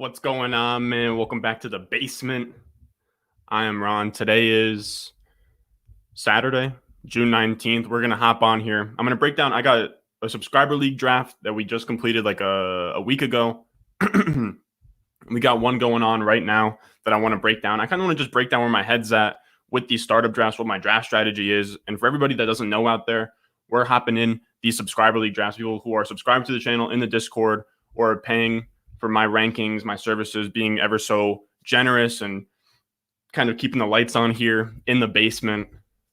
What's going on, man? Welcome back to the basement. I am Ron. Today is Saturday, June 19th. We're going to hop on here. I'm going to break down. I got a subscriber league draft that we just completed like a week ago. We got one going on right now that I want to break down. I kind of want to just break down where my head's at with these startup drafts, what my draft strategy is. And for everybody that doesn't know out there, we're hopping in these subscriber league drafts, people who are subscribed to the channel in the Discord or paying for my rankings, my services, being ever so generous and kind of keeping the lights on here in the basement.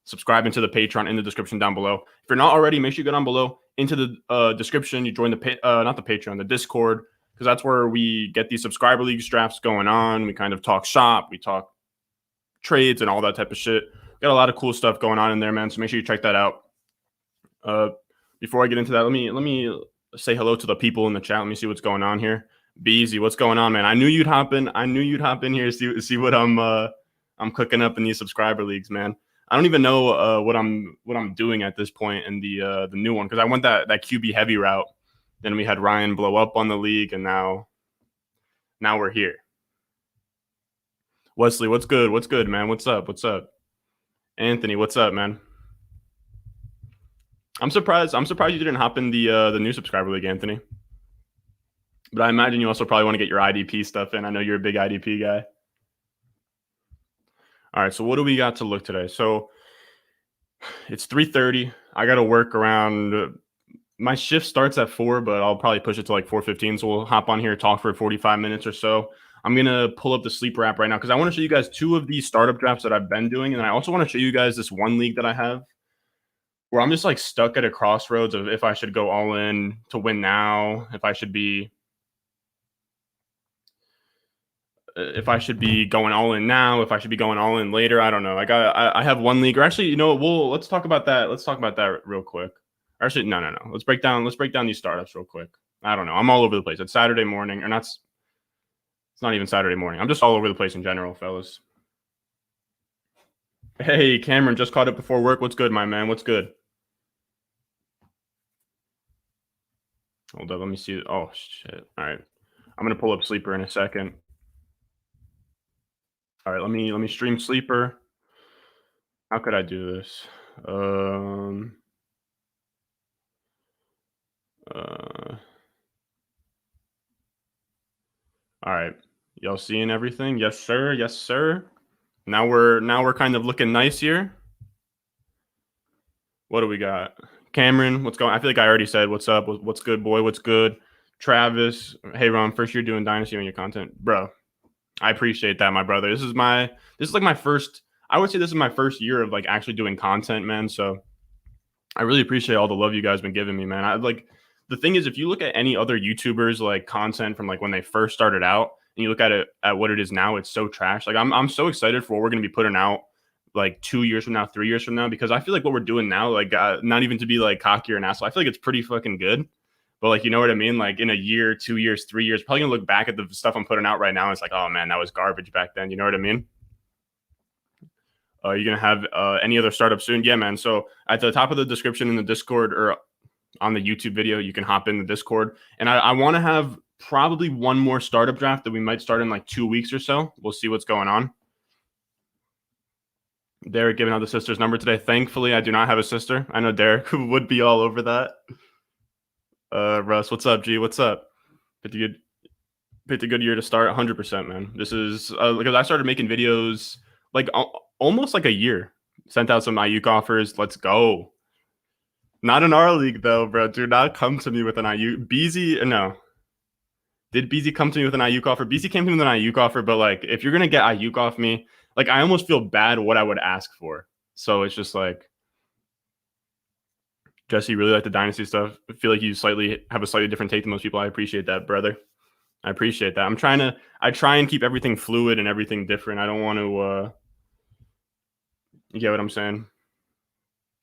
Subscribing to the Patreon in the description down below. If you're not already, make sure you go down below into the description. You join the not the Patreon, the Discord, because that's where we get these subscriber leagues drafts going on. We kind of talk shop, we talk trades and all that type of shit. Got a lot of cool stuff going on in there, man. So make sure you check that out. Before I get into that, let me say hello to the people in the chat. Let me see what's going on here. Beezy, what's going on, man? I knew you'd hop in. I knew you'd hop in here to see what I'm cooking up in these subscriber leagues, man. I don't even know what I'm doing at this point in the new one, because I went that QB heavy route. Then we had Ryan blow up on the league, and now we're here. Wesley, what's good? What's good, man? What's up? What's up? Anthony, what's up, man? I'm surprised you didn't hop in the new subscriber league, Anthony. But I imagine you also probably want to get your IDP stuff in. I know you're a big IDP guy. All right, so what do we got to look today? So it's 3:30. I got to work around. My shift starts at 4, but I'll probably push it to like 4:15. So we'll hop on here, talk for 45 minutes or so. I'm going to pull up the sleeper app right now because I want to show you guys 2 of these startup drafts that I've been doing. And I also want to show you guys this one league that I have where I'm just like stuck at a crossroads of if I should go all in to win now, if I should be going all in now, if I should be going all in later. I don't know. I have one league, or actually, let's talk about that. Let's talk about that real quick. Actually, no. Let's break down these startups real quick. I don't know. I'm all over the place. It's Saturday morning, or not. It's not even Saturday morning. I'm just all over the place in general, fellas. Hey, Cameron, just caught up before work. What's good, my man? What's good? Hold up. Let me see. Oh, shit. All right. I'm going to pull up Sleeper in a second. All right, let me stream Sleeper. How could I do this? All right, y'all seeing everything? Yes, sir. Yes, sir. Now we're kind of looking nice here. What do we got? Cameron, what's going on? I feel like I already said what's up. What's good, boy? What's good? Travis, hey Ron, first year doing Dynasty on your content, bro. I appreciate that, my brother. This is like my first. I would say this is my first year of like actually doing content, man. So I really appreciate all the love you guys been giving me, man. I like the thing is, if you look at any other YouTubers like content from like when they first started out, and you look at it at what it is now, it's so trash. Like I'm so excited for what we're gonna be putting out like 2 years from now, 3 years from now, because I feel like what we're doing now, like not even to be like cocky or an asshole, I feel like it's pretty fucking good. But like, you know what I mean? Like in a year, 2 years, 3 years, probably gonna look back at the stuff I'm putting out right now. And it's like, oh man, that was garbage back then. You know what I mean? You're gonna have any other startup soon? Yeah, man. So at the top of the description in the Discord or on the YouTube video, you can hop in the Discord. And I want to have probably one more startup draft that we might start in like 2 weeks or so. We'll see what's going on. Derek giving out the sister's number today. Thankfully, I do not have a sister. I know Derek would be all over that. Russ, what's up, G? What's up? Picked a good year to start. 100%, man. This is because I started making videos like almost like a year. Sent out some Ayuk offers. Let's go. Not in our league though, bro. Do not come to me with an Ayuk. Beezy, no. Did Beezy come to me with an Ayuk offer? Beezy came to me with an Ayuk offer, but like if you're gonna get Ayuk off me, like I almost feel bad what I would ask for. So it's just like, Jesse, really like the Dynasty stuff. I feel like you have a slightly different take than most people. I appreciate that, brother. I appreciate that. I try and keep everything fluid and everything different. I don't want to, you get what I'm saying?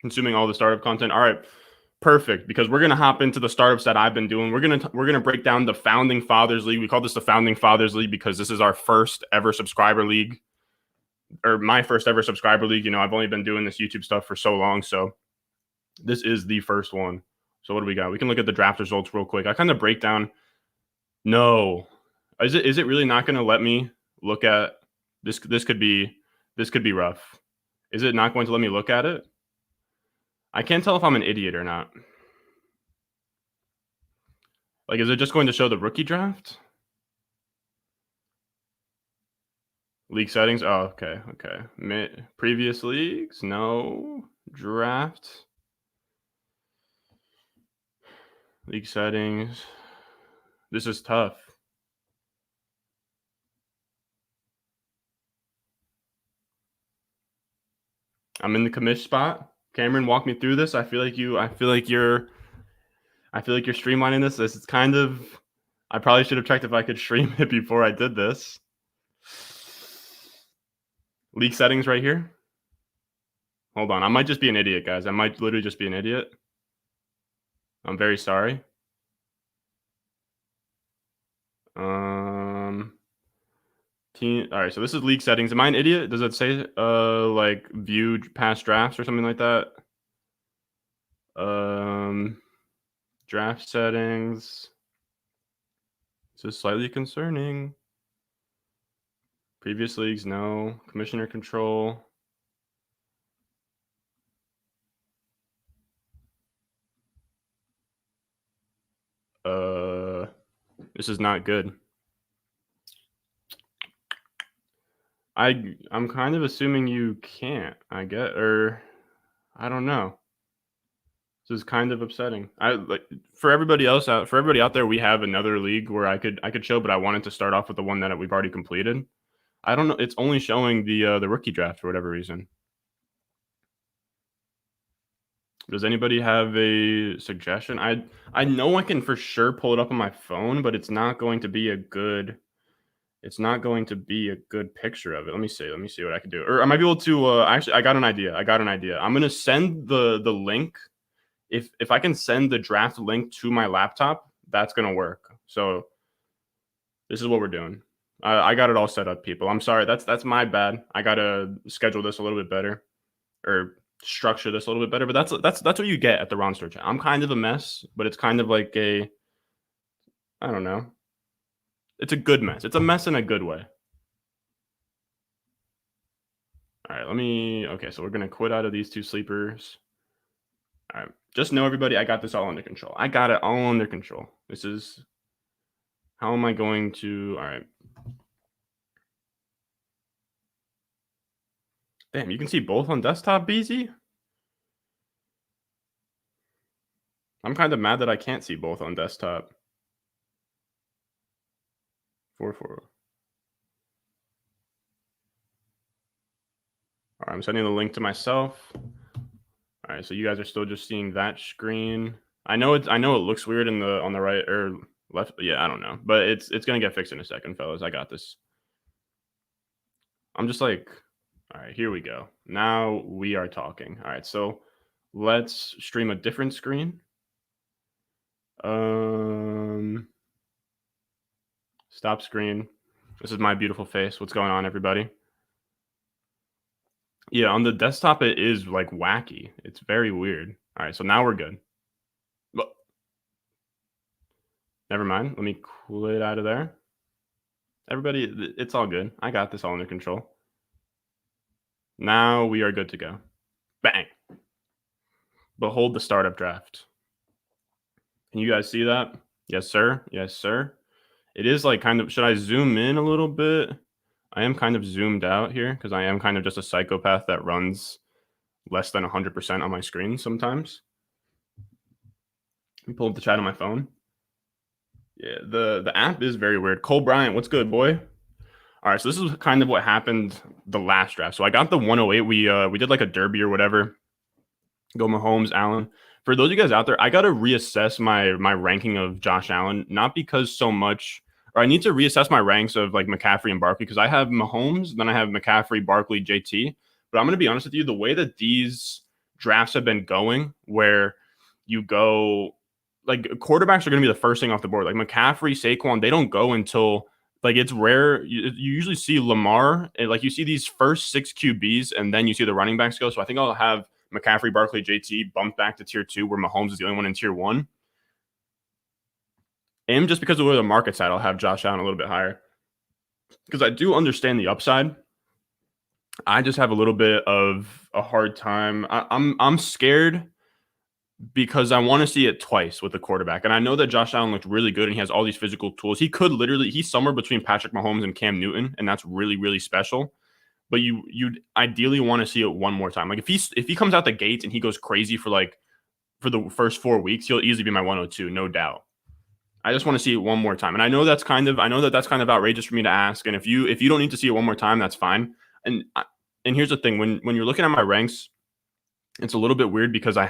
Consuming all the startup content. All right, perfect. Because we're going to hop into the startups that I've been doing. We're going to break down the Founding Fathers League. We call this the Founding Fathers League because this is our first ever subscriber league, or my first ever subscriber league. You know, I've only been doing this YouTube stuff for so long. So this is the first one. So what do we got? We can look at the draft results real quick. I kind of break down. No. Is it really not going to let me look at this? This could be rough. Is it not going to let me look at it? I can't tell if I'm an idiot or not. Like, is it just going to show the rookie draft? League settings? Oh, okay, okay. Previous leagues? No. Draft. League settings. This is tough. I'm in the commish spot. Cameron, walk me through this. I feel like you're streamlining this. This is kind of, I probably should have checked if I could stream it before I did this. League settings right here. Hold on. I might just be an idiot, guys. I might literally just be an idiot. I'm very sorry. Team. All right. So this is league settings. Am I an idiot? Does it say like view past drafts or something like that? Draft settings. This is slightly concerning. Previous leagues, no. Commissioner control. This is not good. I'm kind of assuming you can't. I don't know. This is kind of upsetting. For everybody out there, we have another league where I could show, but I wanted to start off with the one that we've already completed. I don't know. It's only showing the rookie draft for whatever reason. Does anybody have a suggestion? I know I can for sure pull it up on my phone, but it's not going to be a good picture of it. Let me see what I can do. Or I might be able to actually I got an idea. I'm going to send the link. If I can send the draft link to my laptop, that's going to work. So this is what we're doing. I got it all set up, people. I'm sorry. That's my bad. I got to schedule this a little bit better, or structure this a little bit better. But that's what you get at the Ron Store chat. I'm kind of a mess, but it's kind of like I don't know. It's a good mess. It's a mess in a good way. All right, okay, so we're going to quit out of these two sleepers. All right, just know, everybody, I got this all under control. I got it all under control. This is, how am I going to, all right. Damn, you can see both on desktop, BZ? I'm kind of mad that I can't see both on desktop. 4-4. All right, I'm sending the link to myself. All right, so you guys are still just seeing that screen. I know it looks weird on the right or left. Yeah, I don't know, but it's gonna get fixed in a second, fellas. I got this. I'm just like, all right, here we go. Now we are talking. All right, so let's stream a different screen. Stop screen. This is my beautiful face. What's going on, everybody? Yeah, on the desktop, it is like wacky. It's very weird. All right, so now we're good. But never mind. Let me quit out of there. Everybody, it's all good. I got this all under control. Now we are good to go. Bang. Behold the startup draft. Can you guys see that? Yes, sir. Yes, sir. It is like kind of, should I zoom in a little bit? I am kind of zoomed out here because I am kind of just a psychopath that runs less than 100% on my screen sometimes. Let me pull up the chat on my phone. Yeah, the app is very weird. Cole Bryant, what's good, boy? All right, so this is kind of what happened the last draft. So I got the 108. We did like a derby or whatever. Go Mahomes, Allen. For those of you guys out there, I got to reassess my ranking of Josh Allen, not because so much, or I need to reassess my ranks of like McCaffrey and Barkley, because I have Mahomes, then I have McCaffrey, Barkley, JT. But I'm going to be honest with you, the way that these drafts have been going, where you go, like quarterbacks are going to be the first thing off the board. Like McCaffrey, Saquon, they don't go until, like, it's rare. You usually see Lamar, and like you see these first 6 QBs, and then you see the running backs go. So I think I'll have McCaffrey, Barkley, JT bumped back to tier 2, where Mahomes is the only one in tier 1. And just because of where the market's at, I'll have Josh Allen a little bit higher because I do understand the upside. I just have a little bit of a hard time. I'm scared because I want to see it twice with the quarterback. And I know that Josh Allen looked really good and he has all these physical tools. He's somewhere between Patrick Mahomes and Cam Newton, and that's really, really special. But you'd ideally want to see it one more time. Like if he comes out the gates and he goes crazy for the first 4 weeks, he'll easily be my 102, no doubt. I just want to see it one more time. And I know that's kind of outrageous for me to ask. And if you don't need to see it one more time, that's fine. And here's the thing, when you're looking at my ranks, it's a little bit weird because I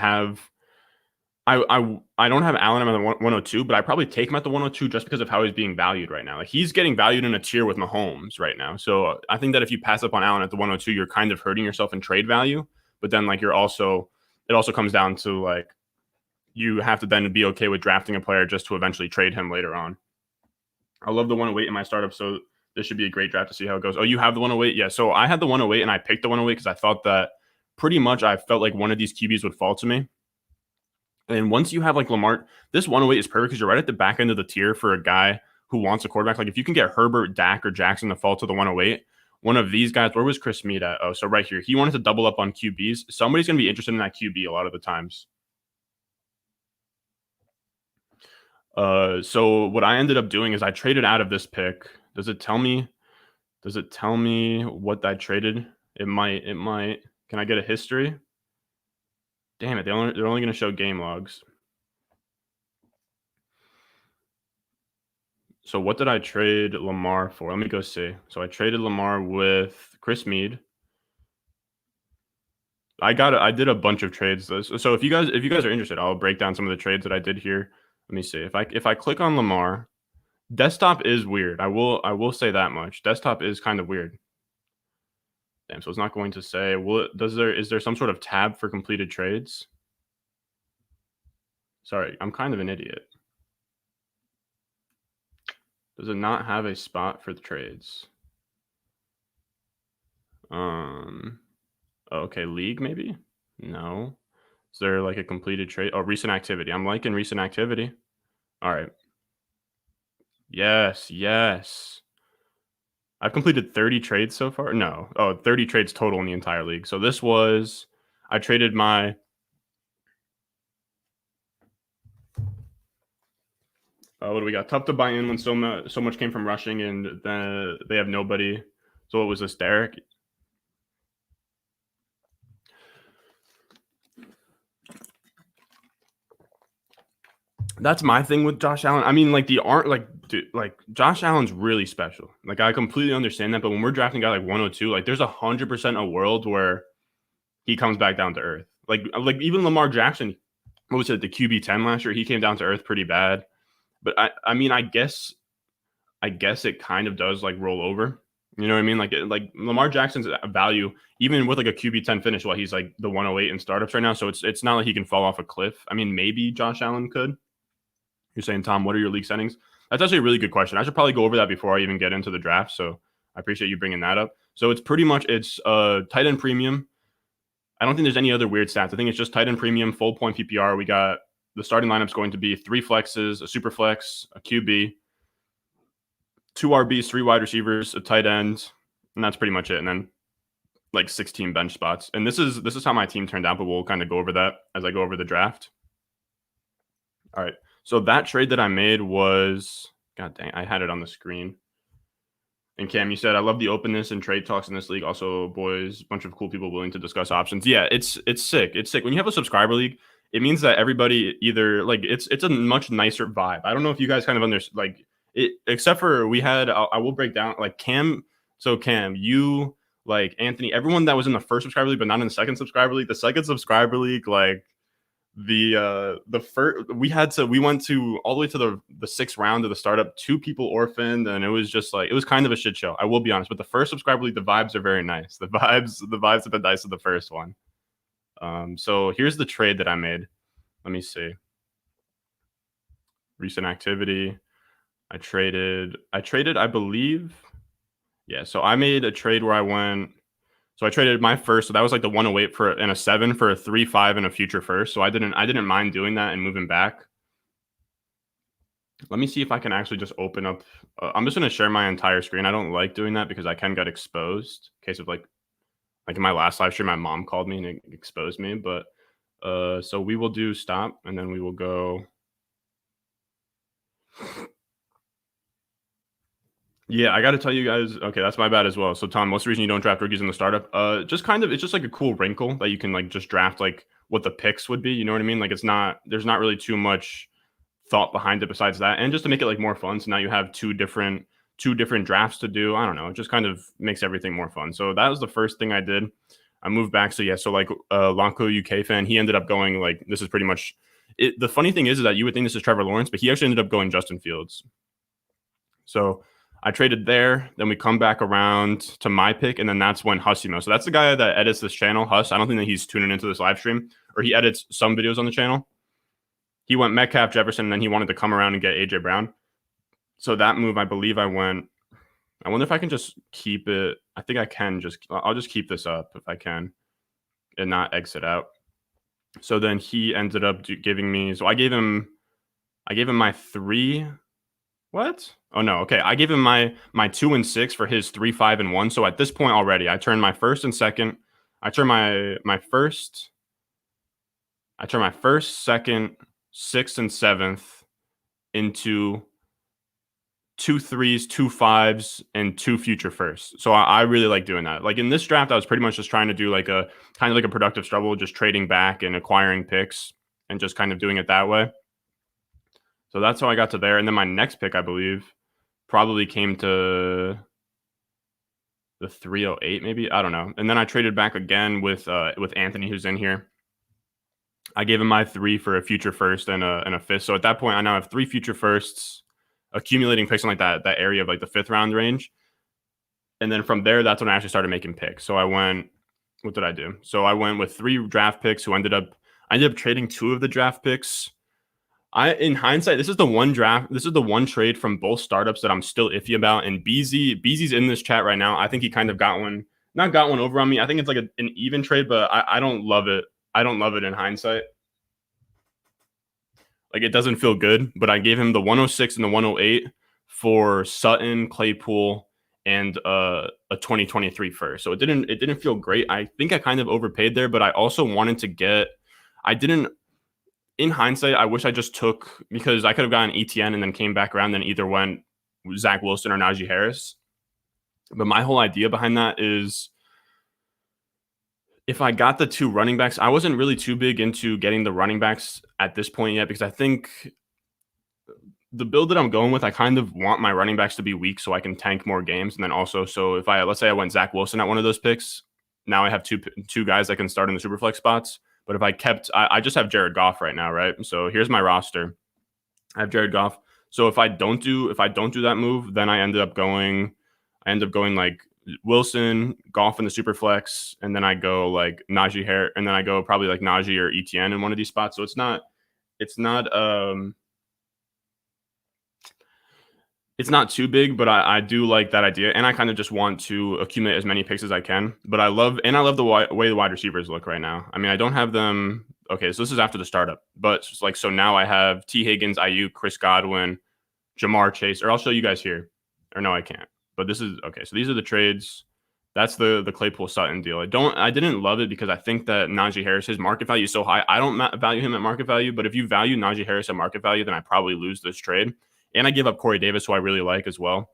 don't have Allen at the 102, but I probably take him at the 102 just because of how he's being valued right now. Like he's getting valued in a tier with Mahomes right now. So I think that if you pass up on Allen at the 102, you're kind of hurting yourself in trade value. But then it also comes down to like you have to then be okay with drafting a player just to eventually trade him later on. I love the 108 in my startup, so this should be a great draft to see how it goes. Oh, you have the 108? Yeah, so I had the 108 and I picked the 108 because I thought that pretty much I felt like one of these QBs would fall to me. And once you have like Lamar, this 108 is perfect because you're right at the back end of the tier for a guy who wants a quarterback. Like if you can get Herbert, Dak, or Jackson to fall to the 108, one of these guys, where was Chris Mead at? Oh, so right here. He wanted to double up on QBs. Somebody's going to be interested in that QB a lot of the times. So what I ended up doing is I traded out of this pick. Does it tell me what I traded? It might. Can I get a history? Damn it, they're only going to show game logs. So what did I trade Lamar for? Let me go see. So I traded Lamar with Chris Mead. I did a bunch of trades. So if you guys are interested, I'll break down some of the trades that I did here. Let me see. If I click on Lamar, desktop is weird. I will say that much. Desktop is kind of weird. Damn, so it's not going to say. Is there some sort of tab for completed trades? Sorry, I'm kind of an idiot. Does it not have a spot for the trades? Okay, league maybe? No. Is there like a completed trade? Oh, recent activity. I'm liking recent activity. All right. Yes. I've completed 30 trades so far. No. Oh, 30 trades total in the entire league. So this was, I traded my, what do we got? Tough to buy in when so much came from rushing and then they have nobody. So what was this, Derek? That's my thing with Josh Allen. I mean, Josh Allen's really special. Like I completely understand that, but when we're drafting a guy like 102, like there's 100% a world where he comes back down to earth. Like even Lamar Jackson, what was it, the QB 10 last year? He came down to earth pretty bad. But I mean, I guess it kind of does like roll over. You know what I mean? Like Lamar Jackson's value, even with like a QB 10 finish, while he's like the 108 in startups right now. So it's not like he can fall off a cliff. I mean, maybe Josh Allen could. You're saying, Tom, what are your league settings? That's actually a really good question. I should probably go over that before I even get into the draft. So I appreciate you bringing that up. So it's pretty much tight end premium. I don't think there's any other weird stats. I think it's just tight end premium, full point PPR. We got the starting lineup's going to be 3 flexes, a super flex, a QB, 2 RBs, 3 wide receivers, a tight end, and that's pretty much it. And then like 16 bench spots. And this is how my team turned out, but we'll kind of go over that as I go over the draft. All right. So that trade that I made was, god dang, I had it on the screen. And Cam, you said, I love the openness and trade talks in this league. Also, boys, a bunch of cool people willing to discuss options. Yeah, it's sick. It's sick. When you have a subscriber league, it means that everybody either like it's a much nicer vibe. I don't know if you guys kind of understand like it, except for we had, I will break down like Cam. So Cam, you, like Anthony, everyone that was in the first subscriber league, but not in the second subscriber league. The second subscriber league, like the first we went to all the way to the 6th round of the startup, 2 people orphaned, and it was just like it was kind of a shit show, I will be honest. But the first subscriber league, the vibes are very nice. The vibes have been nice with the first one. So here's the trade that I made. Let me see. Recent activity. I traded, I believe. Yeah, so I made a trade where I traded my first, so that was like the 108 and a 7 for a 3-5 and a future first. So I didn't mind doing that and moving back. Let me see if I can actually just open up. I'm just going to share my entire screen. I don't like doing that because I can get exposed. In case of like in my last live stream, my mom called me and it exposed me. But so we will do stop, and then we will go. Yeah, I got to tell you guys. Okay, that's my bad as well. So Tom, what's the reason you don't draft rookies in the startup? Just kind of, it's just like a cool wrinkle that you can like just draft like what the picks would be. You know what I mean? Like there's not really too much thought behind it besides that, and just to make it like more fun. So now you have two different drafts to do. I don't know. It just kind of makes everything more fun. So that was the first thing I did. I moved back. So yeah, so like Lonko UK fan, he ended up going like this is pretty much it. The funny thing is that you would think this is Trevor Lawrence, but he actually ended up going Justin Fields. So I traded there. Then we come back around to my pick, and then that's when Hussimo. So that's the guy that edits this channel, Huss. I don't think that he's tuning into this live stream, or he edits some videos on the channel. He went Metcalf, Jefferson, and then he wanted to come around and get AJ Brown. So that move, I believe I went. I wonder if I can just keep it. I think I can I'll just keep this up if I can and not exit out. So then he ended up giving me. So I gave him my 3. What? Oh no. Okay. I gave him my 2 and 6 for his 3, 5, and 1. So at this point already, I turned my first and second. I turned my first, second, 6th, and 7th into 2 3s, 2 5s, and 2 future firsts. So I really like doing that. Like in this draft, I was pretty much just trying to do like a kind of like a productive struggle, just trading back and acquiring picks and just kind of doing it that way. So that's how I got to there. And then my next pick, I believe, probably came to the 308, maybe. I don't know. And then I traded back again with Anthony, who's in here. I gave him my 3 for a future first and a 5th. So at that point, I now have 3 future firsts, accumulating picks in like that area of like the 5th round range. And then from there, that's when I actually started making picks. So I went, what did I do? So I went with 3 draft picks I ended up trading 2 of the draft picks. In hindsight, this is the one trade from both startups that I'm still iffy about. And BZ's in this chat right now. I think he kind of not got one over on me. I think it's like an even trade, but I don't love it. I don't love it in hindsight. Like it doesn't feel good, but I gave him the 106 and the 108 for Sutton, Claypool, and a 2023 first. So it didn't feel great. I think I kind of overpaid there, but I also wanted to get. In hindsight, I wish I just took, because I could have gotten ETN and then came back around, then either went Zach Wilson or Najee Harris. But my whole idea behind that is if I got the 2 running backs, I wasn't really too big into getting the running backs at this point yet, because I think the build that I'm going with, I kind of want my running backs to be weak so I can tank more games. And then also, so if let's say I went Zach Wilson at one of those picks, now I have two guys that can start in the superflex spots. But if I just have Jared Goff right now, right? So here's my roster. I have Jared Goff. So if I don't do that move, then I end up going like Wilson, Goff in the superflex, and then I go like Najee Harris, and then I go probably like Najee or ETN in one of these spots. So it's not too big, but I do like that idea, and I kind of just want to accumulate as many picks as I can. But I love the way the wide receivers look right now. I mean, I don't have them. Okay, so this is after the startup, but like so now I have T Higgins, Ayuk, Chris Godwin, Jamar Chase, or I'll show you guys here. Or no, I can't. But this is okay. So these are the trades. That's the Claypool Sutton deal. I didn't love it because I think that Najee Harris, his market value is so high. I don't value him at market value, but if you value Najee Harris at market value, then I probably lose this trade. And I give up Corey Davis, who I really like as well.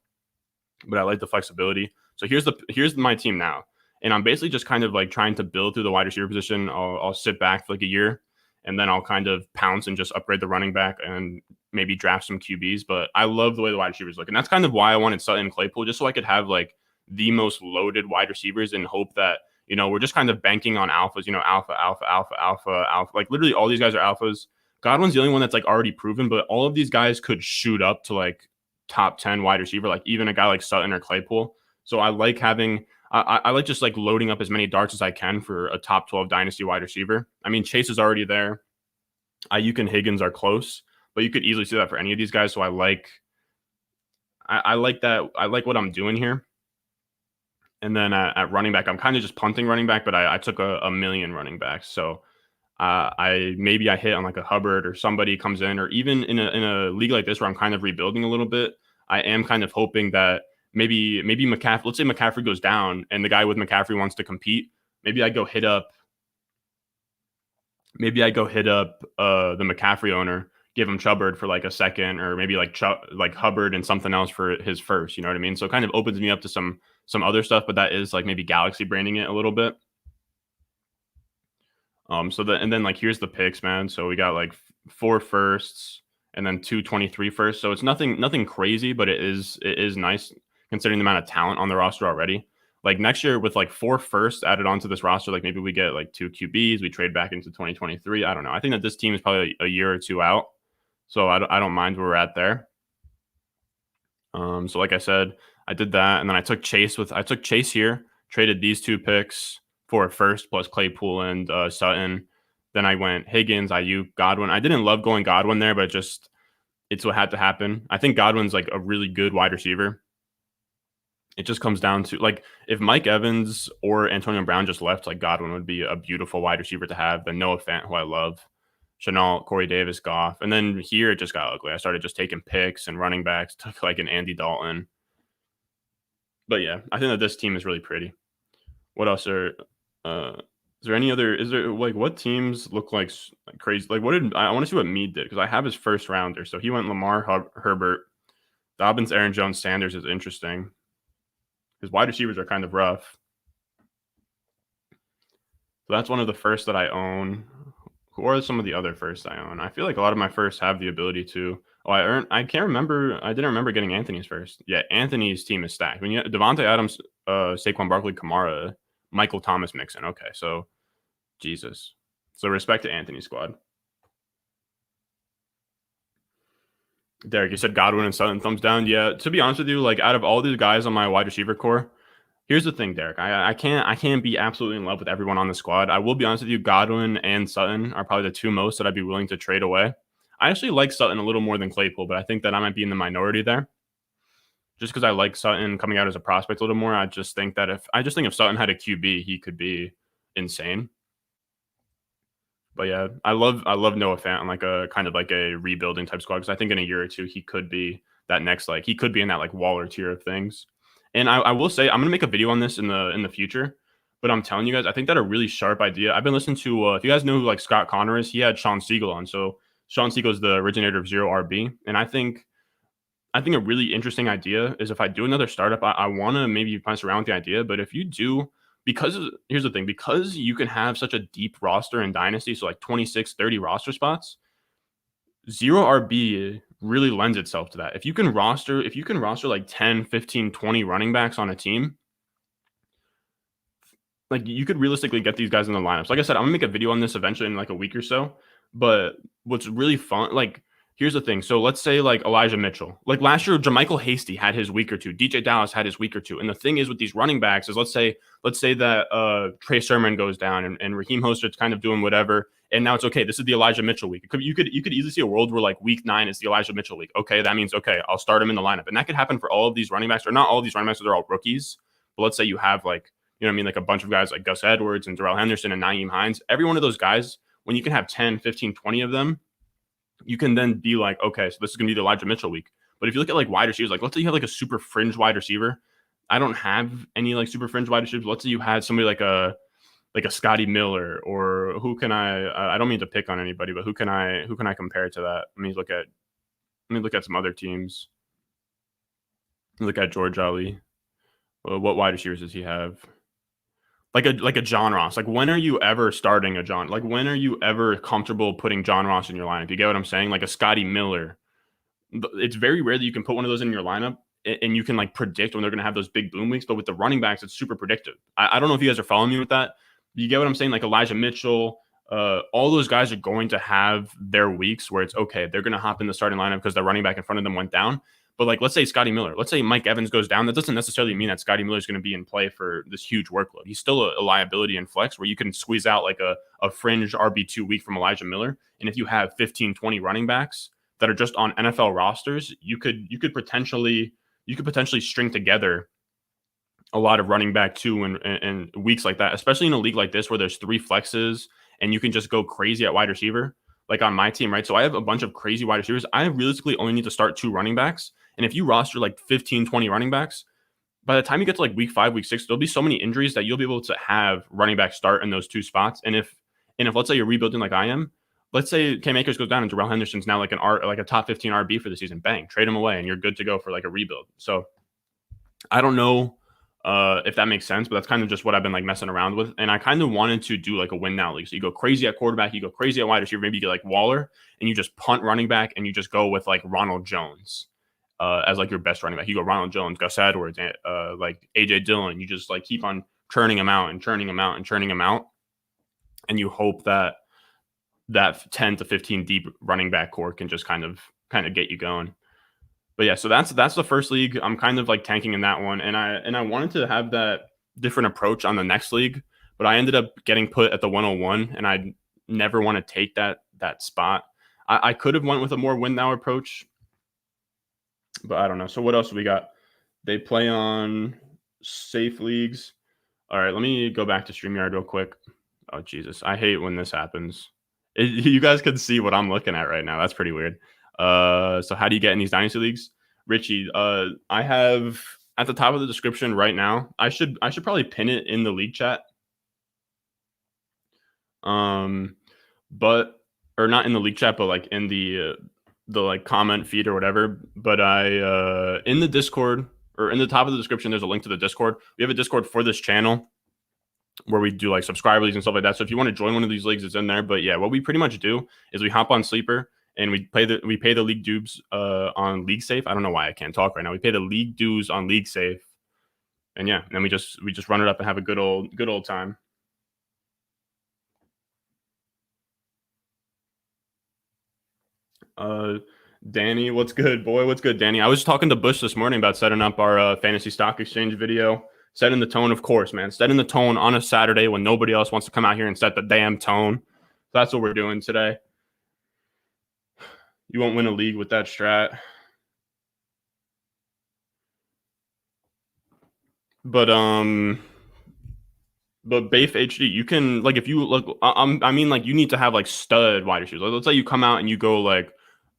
But I like the flexibility. So here's my team now. And I'm basically just kind of like trying to build through the wide receiver position. I'll sit back for like a year, and then I'll kind of pounce and just upgrade the running back and maybe draft some QBs. But I love the way the wide receivers look. And that's kind of why I wanted Sutton and Claypool, just so I could have like the most loaded wide receivers and hope that, we're just kind of banking on alphas, alpha. Like literally all these guys are alphas. Godwin's the only one that's like already proven, but all of these guys could shoot up to like top 10 wide receiver, like even a guy like Sutton or Claypool. So I like having, I like just like loading up as many darts as I can for a top 12 dynasty wide receiver. I mean, Chase is already there. Ayuk and Higgins are close, but you could easily see that for any of these guys. So I like that. I like what I'm doing here. And then at running back, I'm kind of just punting running back, but I took a million running backs. So I hit on like a Hubbard or somebody comes in, or even in a league like this where I'm kind of rebuilding a little bit, I am kind of hoping that maybe McCaffrey, let's say McCaffrey goes down and the guy with McCaffrey wants to compete. Maybe I go hit up the McCaffrey owner, give him Chubbard for like a second, or maybe like Hubbard and something else for his first. You know what I mean? So it kind of opens me up to some other stuff, but that is like maybe galaxy branding it a little bit. And then like here's the picks, man. So we got like 4 firsts and then 2 firsts. So it's nothing crazy, but it is nice considering the amount of talent on the roster already. Like next year with like 4 firsts added onto this roster, like maybe we get like 2 QBs, we trade back into 2023. I don't know. I think that this team is probably a year or 2 out. So I don't mind where we're at there. So like I said, I did that, and then I took Chase here, traded these 2 picks for a first plus Claypool and Sutton. Then I went Higgins, Ayuk, Godwin. I didn't love going Godwin there, but it's what had to happen. I think Godwin's like a really good wide receiver. It just comes down to like if Mike Evans or Antonio Brown just left, like Godwin would be a beautiful wide receiver to have. Then Noah Fant, who I love, Chenault, Corey Davis, Goff. And then here it just got ugly. I started just taking picks and running backs, took like an Andy Dalton. But yeah, I think that this team is really pretty. What else is there any other, is there like what teams look like crazy? Like I want to see what Mead did because I have his first rounder. So he went Lamar, Herbert, Dobbins, Aaron Jones, Sanders is interesting. His wide receivers are kind of rough. So that's one of the firsts that I own. Who are some of the other firsts I own? I feel like a lot of my firsts have the ability to. I can't remember. I didn't remember getting Anthony's first. Yeah, Anthony's team is stacked. When you have Devontae Adams, Saquon Barkley, Kamara, Michael Thomas, Mixon. Okay, so Jesus. So respect to Anthony's squad. Derek, you said Godwin and Sutton, thumbs down. Yeah, to be honest with you, like out of all these guys on my wide receiver core, here's the thing, Derek. I can't be absolutely in love with everyone on the squad. I will be honest with you, Godwin and Sutton are probably the 2 most that I'd be willing to trade away. I actually like Sutton a little more than Claypool, but I think that I might be in the minority there. Just because I like Sutton coming out as a prospect a little more, I just think if Sutton had a QB, he could be insane. But yeah, I love Noah Fant on like a kind of like a rebuilding type squad because I think in a year or 2 he could be that next, like he could be in that like Waller tier of things. And I will say I'm gonna make a video on this in the future, but I'm telling you guys, I think that a really sharp idea. I've been listening to if you guys know who like Scott Connor is, he had Sean Siegel on. So Sean Siegel is the originator of Zero RB, and I think a really interesting idea is if I do another startup, I want to maybe pass around with the idea. But if you do, here's the thing, because you can have such a deep roster in Dynasty, so like 26, 30 roster spots, Zero RB really lends itself to that. If you can roster like 10, 15, 20 running backs on a team, like you could realistically get these guys in the lineups. Like I said, I'm gonna make a video on this eventually in like a week or so. But what's really fun, like here's the thing. So let's say like Elijah Mitchell, like last year, Jermichael Hasty had his week or 2. DJ Dallas had his week or 2. And the thing is with these running backs is let's say that Trey Sermon goes down and Raheem Mostert's kind of doing whatever. And now it's okay. This is the Elijah Mitchell week. You could easily see a world where like week 9 is the Elijah Mitchell week. Okay, that means okay, I'll start him in the lineup. And that could happen for all of these running backs, or not all of these running backs, they're all rookies. But let's say you have like, you know what I mean, like a bunch of guys like Gus Edwards and Darrell Henderson and Nyheim Hines. Every one of those guys, when you can have 10, 15, 20 of them, you can then be like, okay, so this is going to be the Elijah Mitchell week. But if you look at like wide receivers, like let's say you have like a super fringe wide receiver. I don't have any like super fringe wide receivers. Let's say you had somebody like a Scotty Miller, or who can I don't mean to pick on anybody, but who can I compare to that? Let me look at some other teams. Look at George Ali. What wide receivers does he have? Like a John Ross. Like when are you ever starting a John? Like when are you ever comfortable putting John Ross in your lineup? You get what I'm saying? Like a Scotty Miller. It's very rare that you can put one of those in your lineup and you can like predict when they're going to have those big boom weeks. But with the running backs, it's super predictive. I don't know if you guys are following me with that. You get what I'm saying? Like Elijah Mitchell, all those guys are going to have their weeks where it's okay. They're going to hop in the starting lineup because the running back in front of them went down. But like, let's say Scotty Miller, let's say Mike Evans goes down. That doesn't necessarily mean that Scotty Miller is going to be in play for this huge workload. He's still a liability in flex where you can squeeze out like a fringe RB2 week from Elijah Miller. And if you have 15, 20 running backs that are just on NFL rosters, you could potentially string together a lot of running back 2 and weeks like that, especially in a league like this where there's 3 flexes and you can just go crazy at wide receiver, like on my team, right? So I have a bunch of crazy wide receivers. I realistically only need to start 2 running backs. And if you roster like 15, 20 running backs, by the time you get to like week 5, week 6, there'll be so many injuries that you'll be able to have running back start in those 2 spots. And if let's say you're rebuilding like I am, let's say Cam Akers goes down and Darrell Henderson's now like a top 15 RB for the season. Bang, trade him away and you're good to go for like a rebuild. So I don't know if that makes sense, but that's kind of just what I've been like messing around with. And I kind of wanted to do like a win now league. So you go crazy at quarterback, you go crazy at wide receiver, maybe you get like Waller, and you just punt running back and you just go with like Ronald Jones as like your best running back. You go Ronald Jones, Gus Edwards, like AJ Dillon. You just like keep on churning them out and churning them out and churning them out. And you hope that 10 to 15 deep running back core can just kind of get you going. But yeah, so that's the first league. I'm kind of like tanking in that one, and I wanted to have that different approach on the next league, but I ended up getting put at the 101, and I never want to take that spot. I could have went with a more win now approach, but I don't know. So what else do we got? They play on safe leagues. All right, let me go back to StreamYard real quick. Oh Jesus, I hate when this happens. You guys can see what I'm looking at right now. That's pretty weird. So how do you get in these Dynasty leagues? Richie, I have at the top of the description right now. I should probably pin it in the league chat. But or not in the league chat, but like in the like comment feed or whatever. But I in the Discord or in the top of the description, there's a link to the Discord. We have a Discord for this channel where we do like subscriber leagues and stuff like that. So if you want to join one of these leagues, it's in there. But yeah, what we pretty much do is we hop on Sleeper and we pay the league dues on League Safe. I don't know why I can't talk right now. We pay the league dues on League Safe, and yeah, and then we just run it up and have a good old time. Danny, what's good, boy? What's good, Danny? I was talking to Bush this morning about setting up our fantasy stock exchange video. Setting the tone, of course, man. Setting the tone on a Saturday when nobody else wants to come out here and set the damn tone. That's what we're doing today. You won't win a league with that strat. But Bafe HD, you can like if you look. I mean, like you need to have like stud wide receivers. Like, let's say you come out and you go like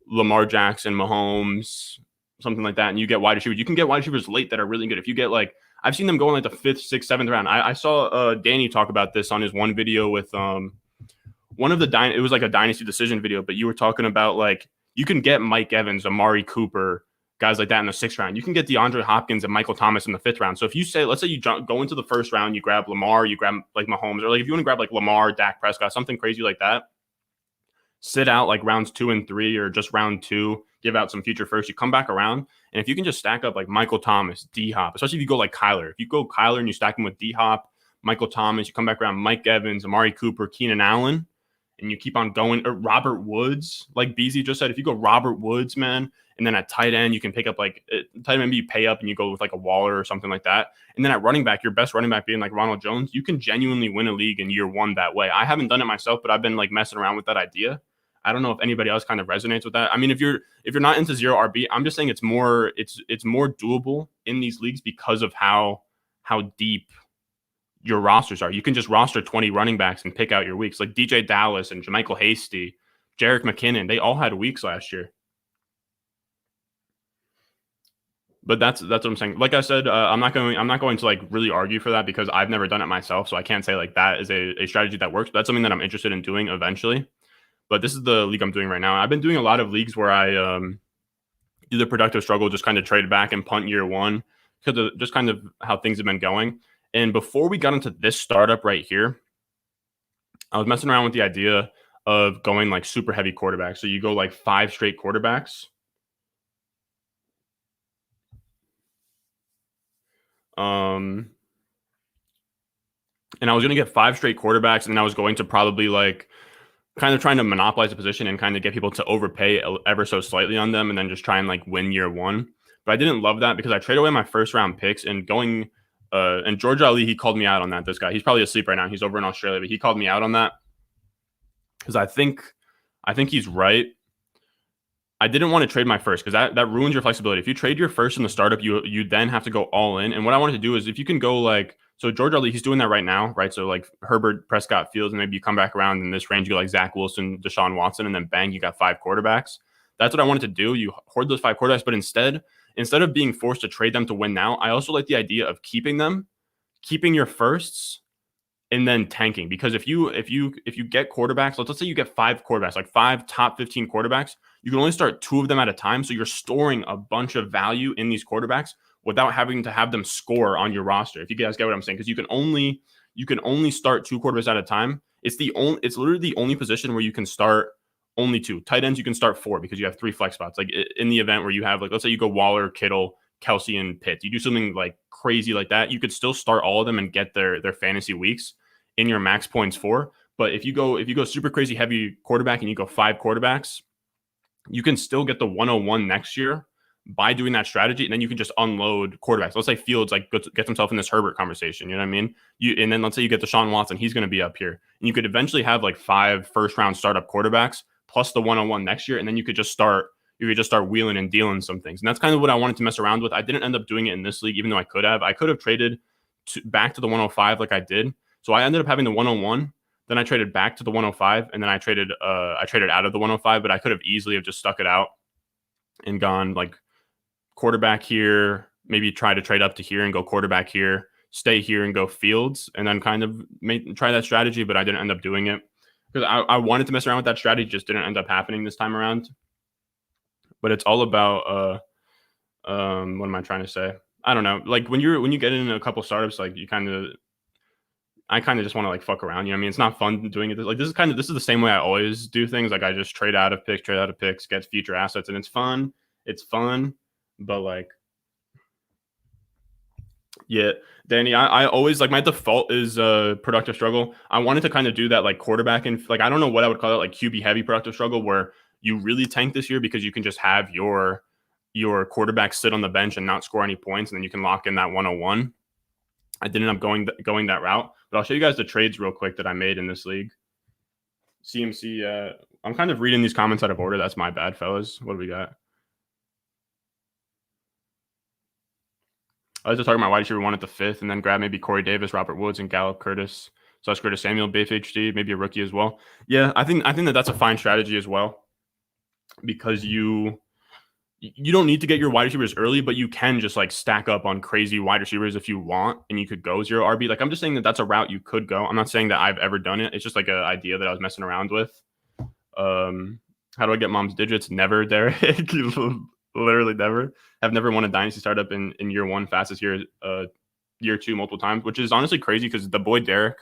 Lamar Jackson, Mahomes, something like that, and you get wide receivers. You can get wide receivers late that are really good. If you get like, I've seen them go in like the 5th, 6th, 7th round. I saw Danny talk about this on his one video with one of the it was like a Dynasty decision video, but you were talking about like you can get Mike Evans, Amari Cooper, guys like that in the 6th round. You can get DeAndre Hopkins and Michael Thomas in the 5th round. So if you say, let's say you go into the 1st round, you grab Lamar, you grab like Mahomes, or like if you want to grab like Lamar, Dak Prescott, something crazy like that, sit out like rounds 2 and 3 or just round 2, give out some future first. You come back around, and if you can just stack up like Michael Thomas, D-Hop, especially if you go like Kyler. If you go Kyler and you stack him with D-Hop, Michael Thomas, you come back around Mike Evans, Amari Cooper, Keenan Allen, and you keep on going. Or Robert Woods, like BZ just said, if you go Robert Woods, man, and then at tight end, you can pick up like tight end, maybe you pay up and you go with like a Waller or something like that. And then at running back, your best running back being like Ronald Jones, you can genuinely win a league in year 1 that way. I haven't done it myself, but I've been like messing around with that idea. I don't know if anybody else kind of resonates with that. I mean, if you're not into zero RB, I'm just saying it's more doable in these leagues because of how deep your rosters are. You can just roster 20 running backs and pick out your weeks. Like DJ Dallas and JaMychal Hasty, Jerick McKinnon, they all had weeks last year. But that's what I'm saying. Like I said, I'm not going to like really argue for that because I've never done it myself, so I can't say like that is a strategy that works. But that's something that I'm interested in doing eventually. But this is the league I'm doing right now. I've been doing a lot of leagues where I do the productive struggle, just kind of trade back and punt year 1 because of just kind of how things have been going. And before we got into this startup right here, I was messing around with the idea of going like super heavy quarterbacks. So you go like 5 straight quarterbacks. And I was going to get 5 straight quarterbacks, and then I was going to probably like kind of trying to monopolize the position and kind of get people to overpay ever so slightly on them and then just try and like win year 1. But I didn't love that because I traded away my 1st round picks and going and George Ali, he called me out on that. This guy, he's probably asleep right now. He's over in Australia, but he called me out on that because I think he's right. I didn't want to trade my first because that ruins your flexibility. If you trade your first in the startup, you then have to go all in. And what I wanted to do is if you can go like, so George Ali, he's doing that right now, right? So like Herbert, Prescott, Fields, and maybe you come back around in this range, you go like Zach Wilson, Deshaun Watson, and then bang, you got 5 quarterbacks. That's what I wanted to do. You hoard those 5 quarterbacks, but instead of being forced to trade them to win now, I also like the idea of keeping them, keeping your firsts, and then tanking. Because if you get quarterbacks, let's say you get 5 quarterbacks, like 5 top 15 quarterbacks, you can only start 2 of them at a time. So you're storing a bunch of value in these quarterbacks without having to have them score on your roster. If you guys get what I'm saying, because you can only start 2 quarterbacks at a time. It's literally the only position where you can start only 2. Tight ends, you can start 4 because you have 3 flex spots. Like in the event where you have, like, let's say you go Waller, Kittle, Kelsey, and Pitt. You do something like crazy like that, you could still start all of them and get their fantasy weeks in your max points for. But if you go super crazy heavy quarterback and you go 5 quarterbacks, you can still get the 101 next year by doing that strategy, and then you can just unload quarterbacks. Let's say Fields like gets himself in this Herbert conversation, you know what I mean? And then let's say you get Deshaun Watson, he's going to be up here, and you could eventually have like 5 first-round startup quarterbacks plus the 101 next year, and then you could just start wheeling and dealing some things. And that's kind of what I wanted to mess around with. I didn't end up doing it in this league, even though I could have. I could have traded back to the 105 like I did. So I ended up having the 101. Then I traded back to the 105, and then I traded out of the 105, but I could have easily have just stuck it out and gone like quarterback here, maybe try to trade up to here and go quarterback here, stay here and go Fields, and then kind of try that strategy, but I didn't end up doing it because I wanted to mess around with that strategy, just didn't end up happening this time around. But it's all about what am I trying to say? I don't know. Like when you get in a couple startups, like I kind of just want to like fuck around. You know what I mean? It's not fun doing it. Like this is the same way I always do things. Like I just trade out of picks, get future assets, and it's fun. It's fun, but like, yeah, Danny, I always like my default is productive struggle. I wanted to kind of do that like quarterback and like I don't know what I would call it, like QB heavy productive struggle, where you really tank this year because you can just have your quarterback sit on the bench and not score any points, and then you can lock in that 101. I didn't end up going that route, but I'll show you guys the trades real quick that I made in this league. CMC, I'm kind of reading these comments out of order. That's my bad, fellas. What do we got? I was just talking about wide receiver 1 at the 5th, and then grab maybe Corey Davis, Robert Woods, and Gallup, Curtis, Curtis Samuel, Biff HD, maybe a rookie as well. Yeah, I think that that's a fine strategy as well, because you don't need to get your wide receivers early, but you can just like stack up on crazy wide receivers if you want, and you could go 0 RB. Like I'm just saying that that's a route you could go. I'm not saying that I've ever done it. It's just like an idea that I was messing around with. How do I get mom's digits? Never, Derek. Literally never. I've never won a dynasty startup in year 1, fastest year 2 multiple times, which is honestly crazy because the boy Derek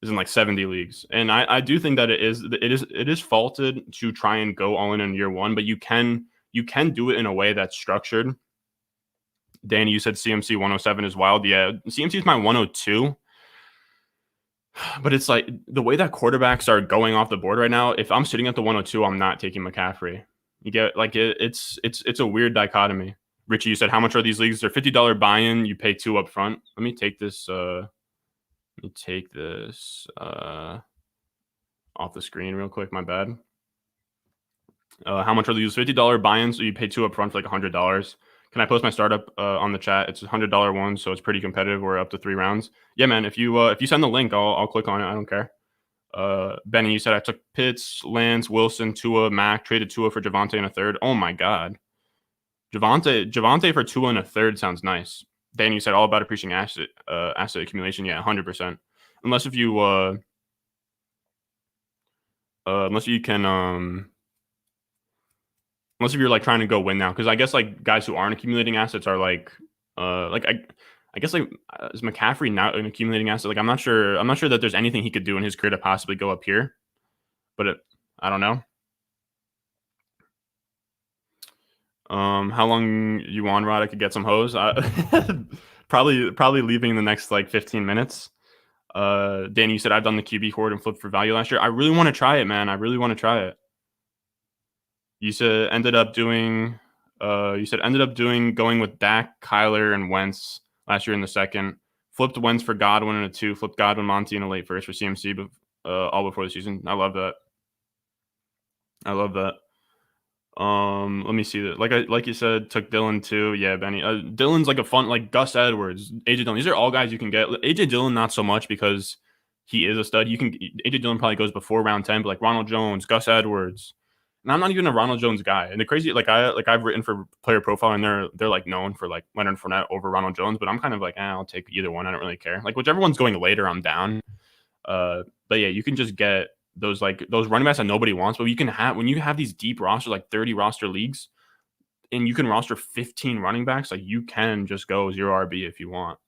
is in like 70 leagues. And I do think that it is faulted to try and go all in year 1, but you can do it in a way that's structured. Danny, you said CMC 107 is wild. Yeah, CMC is my 102. But it's like the way that quarterbacks are going off the board right now, if I'm sitting at the 102, I'm not taking McCaffrey. You get like it's a weird dichotomy. Richie, you said how much are these leagues? They're $50 buy-in. You pay 2 up front. Let me take this off the screen real quick. My bad. How much are these? $50 buy-ins. So you pay 2 up front for like $100. Can I post my startup on the chat? It's a $100 one, so it's pretty competitive. We're up to 3 rounds. Yeah, man. If you send the link, I'll click on it. I don't care. Benny, you said I took Pitts, Lance, Wilson, Tua, Mac, traded Tua for Javonte in a 3rd. Oh my God. Javonte for Tua in a 3rd sounds nice. Danny, you said all about appreciating asset accumulation. Yeah, 100%. Unless if you unless if you're like trying to go win now, because I guess like guys who aren't accumulating assets are like I guess like is McCaffrey not an accumulating asset? Like I'm not sure that there's anything he could do in his career to possibly go up here, but I don't know. How long you on, Rod? I could get some hose. Probably leaving in the next like 15 minutes. Danny, you said I've done the QB hoard and flipped for value last year. I really want to try it, man. I really want to try it. You said ended up doing going with Dak, Kyler, and Wentz last year in the 2nd. Flipped Wentz for Godwin in a 2. Flipped Godwin, Monty in a late 1st for CMC, but all before the season. I love that. Let me see that. Like you said, took Dylan too. Yeah, Benny. Dylan's like a fun, like Gus Edwards, AJ Dillon. These are all guys you can get. AJ Dillon not so much because he is a stud. You can AJ Dillon probably goes before round 10, but like Ronald Jones, Gus Edwards. And I'm not even a Ronald Jones guy. And the crazy, I've written for Player Profile, and they're like known for like Leonard Fournette over Ronald Jones, but I'm kind of like, I'll take either one. I don't really care. Like whichever one's going later, I'm down. But yeah, you can just get those running backs that nobody wants. But you can have when you have these deep rosters, like 30 roster leagues, and you can roster 15 running backs, like you can just go 0 RB if you want.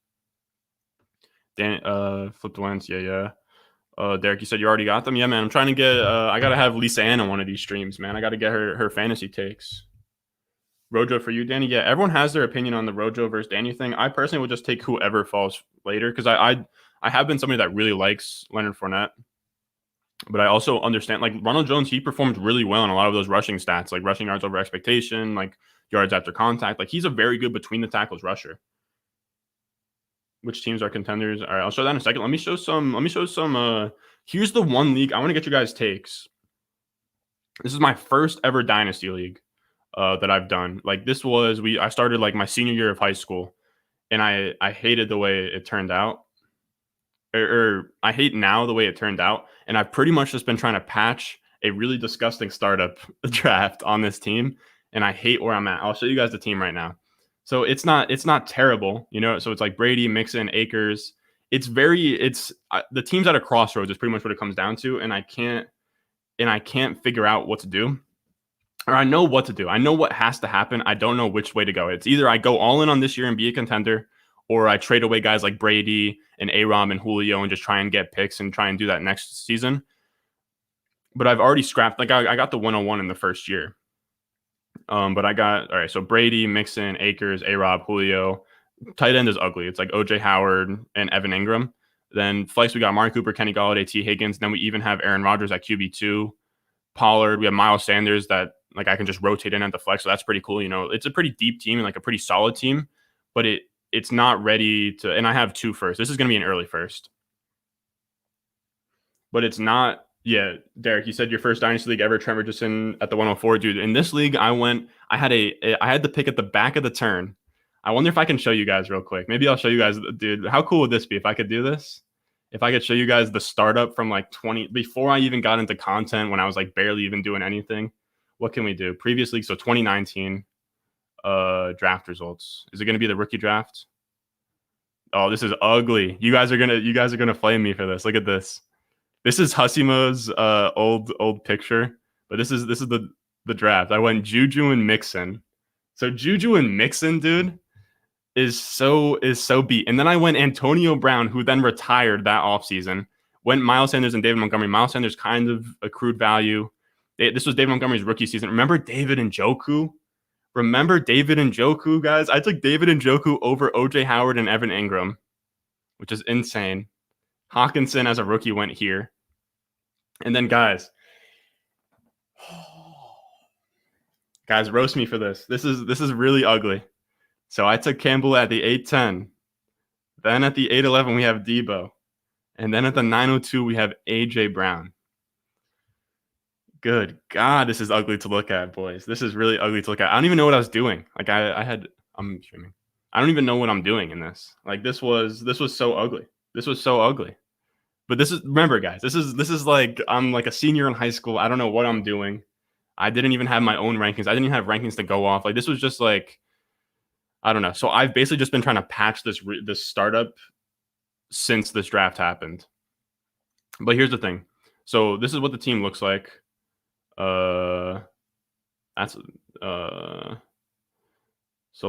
Dan, flipped Wentz, yeah. Derek, you said you already got them? Yeah, man. I'm trying to get I gotta have Lisa Ann on one of these streams, man. I gotta get her fantasy takes. Rojo for you, Danny. Yeah, everyone has their opinion on the Rojo versus Danny thing. I personally would just take whoever falls later because I have been somebody that really likes Leonard Fournette. But I also understand, like Ronald Jones, he performed really well in a lot of those rushing stats, like rushing yards over expectation, like yards after contact. Like he's a very good between the tackles rusher. Which teams are contenders? All right, I'll show that in a second. Let me show some. Here's the one league I want to get your guys' takes. This is my first ever Dynasty league that I've done. Like this was I started like my senior year of high school, and I hated the way it turned out. Or I hate now the way it turned out, and I've pretty much just been trying to patch a really disgusting startup draft on this team, and I hate where I'm at. I'll show you guys the team right now. So it's not terrible, you know. So it's like Brady, Mixon, Akers. It's the team's at a crossroads is pretty much what it comes down to, and I can't figure out what to do. Or I know what to do. I know what has to happen. I don't know which way to go. It's either I go all in on this year and be a contender, or I trade away guys like Brady and A-Rob and Julio and just try and get picks and try and do that next season. But I've already scrapped. Like I got the 101 in the first year. But I got, all right, so Brady, Mixon, Akers, A-Rob, Julio. Tight end is ugly. It's like O.J. Howard and Evan Ingram. Then flex, we got Amari Cooper, Kenny Golladay, T. Higgins. Then we even have Aaron Rodgers at QB2. Pollard. We have Miles Sanders that like I can just rotate in at the flex. So that's pretty cool. You know, it's a pretty deep team and like a pretty solid team, but it's not ready to, and I have 2 first. This is going to be an early first. But it's not, yeah, Derek, you said your first Dynasty league ever, Trent Richardson at the 104. Dude, in this league, I had the pick at the back of the turn. I wonder if I can show you guys real quick. Maybe I'll show you guys, dude, how cool would this be if I could do this? If I could show you guys the startup from like before I even got into content, when I was like barely even doing anything. What can we do? Previous league, so 2019 draft results. Is it going to be the rookie draft? Oh, this is ugly. You guys are gonna flame me for this. Look at this. This is Hussimo's old picture, but this is the draft. I went Juju and Mixon. So Juju and Mixon, dude, is so beat. And then I went Antonio Brown, who then retired that offseason. Went Miles Sanders and David Montgomery. Miles Sanders kind of accrued value. This was David Montgomery's rookie season. Remember David Njoku? Guys? I took David Njoku over O.J. Howard and Evan Ingram, which is insane. Hawkinson as a rookie went here. And then, guys, roast me for this. This is really ugly. So I took Campbell at the 810. Then at the 811, we have Debo. And then at the 902, we have A.J. Brown. Good God, this is ugly to look at, boys. This is really ugly to look at. I don't even know what I was doing. Like I'm streaming. I don't even know what I'm doing in this. Like this was so ugly. This was so ugly. But remember, guys, this is like I'm like a senior in high school. I don't know what I'm doing. I didn't even have my own rankings. I didn't even have rankings to go off. Like this was just like, I don't know. So I've basically just been trying to patch this startup since this draft happened. But here's the thing. So this is what the team looks like. So let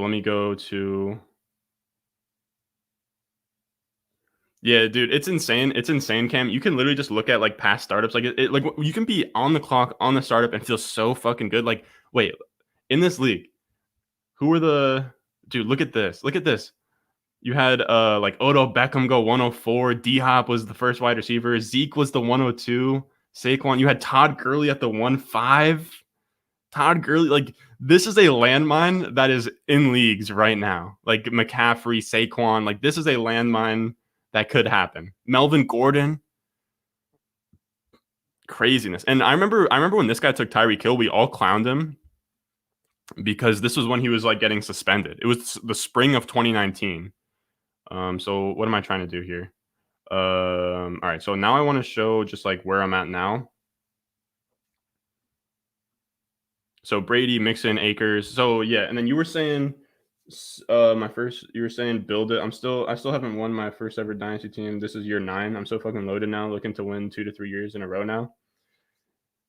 me go to. Yeah, dude, it's insane. It's insane, Cam. You can literally just look at like past startups. Like like you can be on the clock on the startup and feel so fucking good. Like, wait, in this league, who were the dude? Look at this. Look at this. You had like Odell Beckham go 104. D-Hop was the first wide receiver. Zeke was the 102. Saquon. You had Todd Gurley at the 1-5. Todd Gurley, like this is a landmine that is in leagues right now. Like McCaffrey, Saquon, like this is a landmine that could happen. Melvin Gordon, craziness. And I remember when this guy took Tyreek Hill, we all clowned him. because this was when he was like getting suspended. It was the spring of 2019. So what am I trying to do here? All right. So now I want to show just like where I'm at now. So Brady, Mixon, Akers. So yeah, and then you were saying you were saying build it. I still haven't won my first ever dynasty team. This is year 9. I'm so fucking loaded now, looking to win 2 to 3 years in a row now.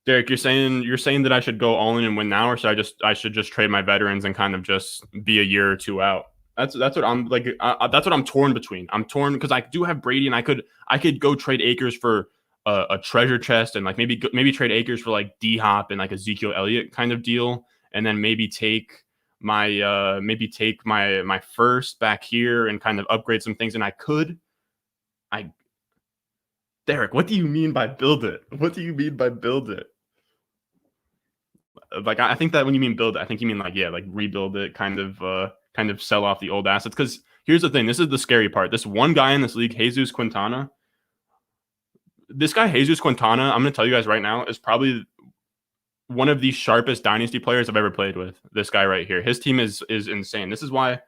Derek, you're saying that I should go all in and win now, or should I should just trade my veterans and kind of just be a year or two out? That's what I'm like. That's what I'm torn between. I'm torn because I do have Brady, and I could go trade Akers for a treasure chest, and like maybe trade Akers for like D Hop and like Ezekiel Elliott kind of deal, and then maybe take my first back here and kind of upgrade some things. And I Derek, what do you mean by build it? What do you mean by build it? Like I think that when you mean build it, I think you mean like like rebuild it, kind of sell off the old assets. Because here's the thing, this is the scary part. This one guy in this league, Jesus Quintana. This guy, Jesus Quintana, I'm gonna tell you guys right now, is probably one of the sharpest dynasty players I've ever played with. This guy right here. His team is insane. This is why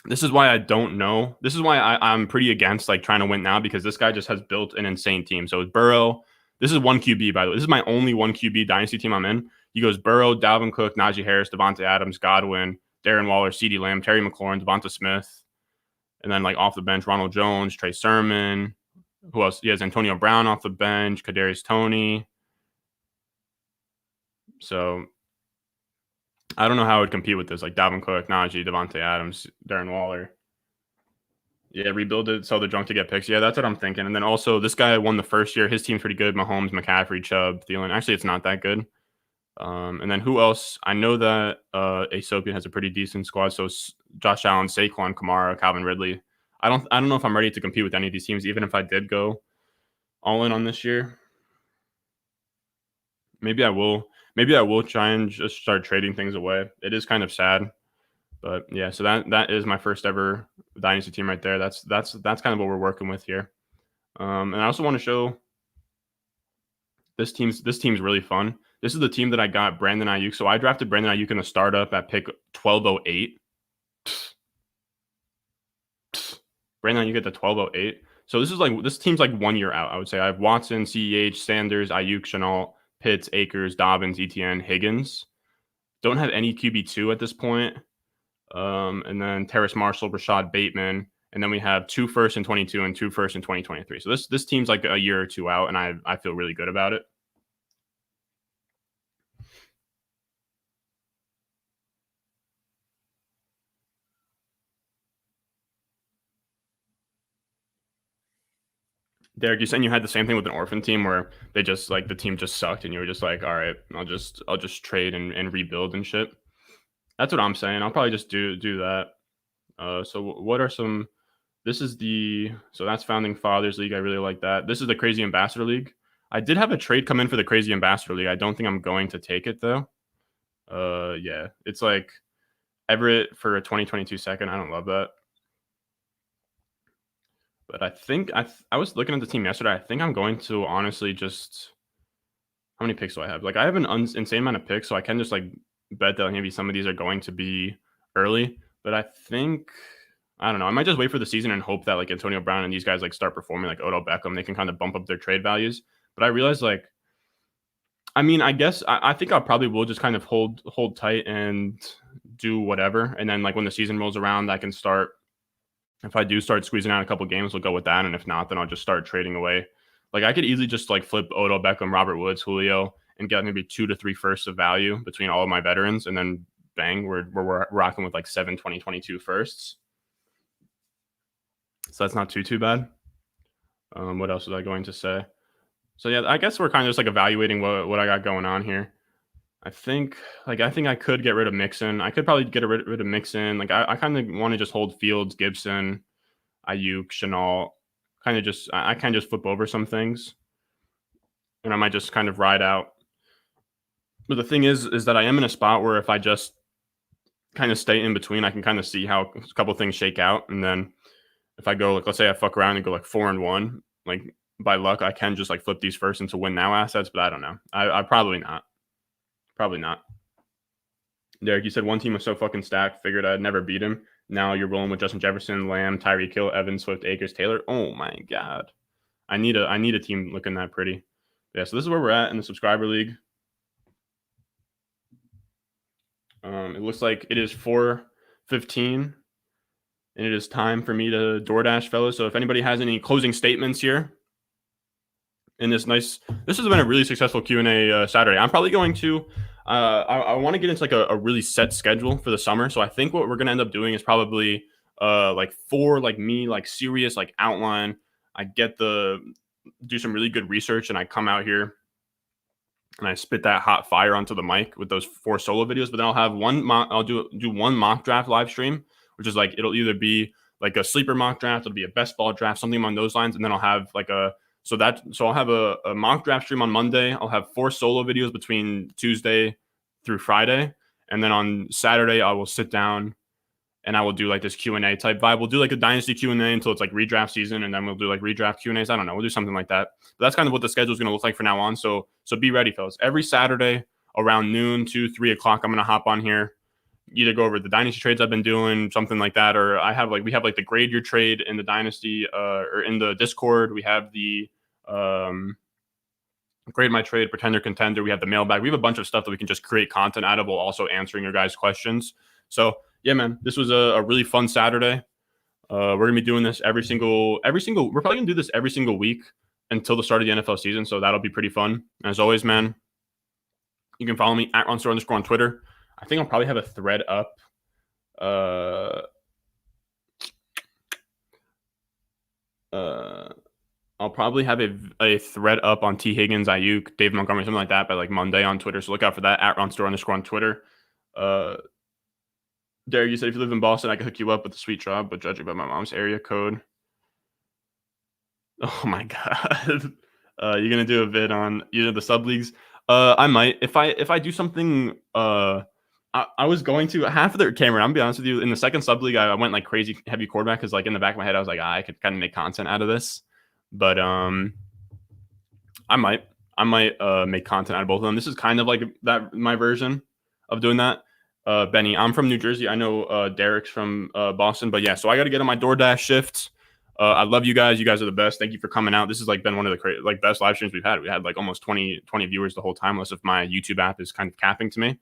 I don't know. This is why I'm pretty against like trying to win now, because this guy just has built an insane team. So it's Burrow. This is one QB, by the way. This is my only one QB dynasty team I'm in. He goes Burrow, Dalvin Cook, Najee Harris, Devontae Adams, Godwin, Darren Waller, CeeDee Lamb, Terry McLaurin, Devonta Smith, and then like off the bench, Ronald Jones, Trey Sermon. Who else? He has Antonio Brown off the bench, Kadarius Toney. So I don't know how I would compete with this. Like Dalvin Cook, Najee, Devontae Adams, Darren Waller. Yeah, rebuild it, sell the junk to get picks. Yeah, that's what I'm thinking. And then also, this guy won the first year. His team's pretty good. Mahomes, McCaffrey, Chubb, Thielen. Actually, it's not that good. And then who else? I know that Asopian has a pretty decent squad. So Josh Allen, Saquon, Kamara, Calvin Ridley. I don't know if I'm ready to compete with any of these teams, even if I did go all in on this year. Maybe I will. Maybe I will try and just start trading things away. It is kind of sad. But yeah, so that is my first ever dynasty team right there. That's kind of what we're working with here. And I also want to show this team's really fun. This is the team that I got Brandon Ayuk. So I drafted Brandon Ayuk in the startup at pick 1208. Brandon Ayuk at the 1208. So this team's like 1 year out, I would say. I have Watson, CEH, Sanders, Ayuk, Shenault, Pitts, Akers, Dobbins, ETN, Higgins. Don't have any QB2 at this point. And then Terrace Marshall, Rashad Bateman, and then we have 2 firsts in 22 and 2 firsts in 2023. So this team's like a year or two out, and I feel really good about it. Derek, you said you had the same thing with an orphan team where they just like the team just sucked, and you were just like, all right, I'll just trade and rebuild and shit. That's what I'm saying. I'll probably just do that. So what are some? So that's Founding Fathers League. I really like that. This is the Crazy Ambassador League. I did have a trade come in for the Crazy Ambassador League. I don't think I'm going to take it though. Yeah, it's like Everett for a 2022 second. I don't love that. But I think I was looking at the team yesterday. I think I'm going to honestly just. How many picks do I have? Like I have an insane amount of picks, so I can just like bet that maybe some of these are going to be early. But I think I don't know. I might just wait for the season and hope that like Antonio Brown and these guys like start performing like Odell Beckham. They can kind of bump up their trade values. But I realized like, I mean, I guess I think I probably will just kind of hold tight and do whatever. And then like when the season rolls around, I can start. If I do start squeezing out a couple games, we'll go with that. And if not, then I'll just start trading away. Like I could easily just like flip Odell Beckham, Robert Woods, Julio, and get maybe 2 to 3 firsts of value between all of my veterans. And then bang, we're rocking with like 7 2022 firsts. So that's not too bad. What else was I going to say? So yeah, I guess we're kind of just like evaluating what I got going on here. I think I could get rid of Mixon. I could probably get rid of Mixon. Like I kind of want to just hold Fields, Gibson, Ayuk, Shenault. I can just flip over some things, and I might just kind of ride out. But the thing is that I am in a spot where if I just kind of stay in between, I can kind of see how a couple things shake out, and then if I go like, let's say I fuck around and go like 4-1, like by luck, I can just like flip these first into win now assets. But I don't know. I probably not. Probably not. Derek, you said one team was so fucking stacked, figured I'd never beat him. Now you're rolling with Justin Jefferson, Lamb, Tyreek Hill, Evans, Swift, Akers, Taylor. Oh my god. I need a team looking that pretty. Yeah, so this is where we're at in the subscriber league. It looks like it is 4:15, and it is time for me to DoorDash, fellas. So if anybody has any closing statements here in this has been a really successful Q&A Saturday. I'm probably going to, I want to get into like a really set schedule for the summer. So I think what we're going to end up doing is probably like serious like outline. I do some really good research, and I come out here and I spit that hot fire onto the mic with those 4 solo videos. But then I'll do one mock draft live stream, which is like, it'll either be like a sleeper mock draft, it'll be a best ball draft, something along those lines. And then I'll have like so I'll have a mock draft stream on Monday. I'll have 4 solo videos between Tuesday through Friday. And then on Saturday, I will sit down and I will do like this Q&A type vibe. We'll do like a Dynasty Q&A until it's like redraft season, and then we'll do like redraft Q&As. I don't know. We'll do something like that. But that's kind of what the schedule is going to look like for now on. So be ready, fellas. Every Saturday around noon to 3 o'clock, I'm going to hop on here, either go over the Dynasty trades I've been doing, something like that, or we have like the grade your trade in the Dynasty or in the Discord. We have the grade my trade, pretender contender. We have the mailbag. We have a bunch of stuff that we can just create content out of while also answering your guys' questions. So yeah, man, this was a really fun Saturday. We're gonna be doing this every single. We're probably gonna do this every single week until the start of the NFL season. So that'll be pretty fun. As always, man, you can follow me at @RonStore_ on Twitter. I think I'll probably have a thread up. I'll probably have a thread up on T. Higgins, Ayuk, Dave Montgomery, something like that by like Monday on Twitter. So look out for that at @RonStore_ on Twitter. Derek, you said if you live in Boston, I could hook you up with a sweet job, but judging by my mom's area code. Oh my god. You're gonna do a vid on the sub leagues? I might. If I do something, I was going to half of their camera. I'm gonna be honest with you. In the second sub league, I went like crazy heavy quarterback because like in the back of my head, I was like, I could kind of make content out of this. But I might make content out of both of them. This is kind of like my version of doing that. Benny, I'm from New Jersey. I know Derek's from Boston, but yeah, so I got to get on my DoorDash shift. I love you guys. You guys are the best. Thank you for coming out. This has like been one of the best live streams we've had. We had like almost 20 viewers the whole time, unless if my YouTube app is kind of capping to me.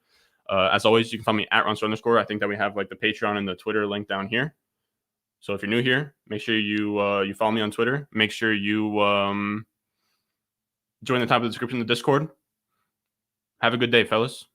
As always, you can follow me at @RonStore_. I think that we have like the Patreon and the Twitter link down here. So if you're new here, make sure you follow me on Twitter. Make sure you join the top of the description of the Discord. Have a good day, fellas.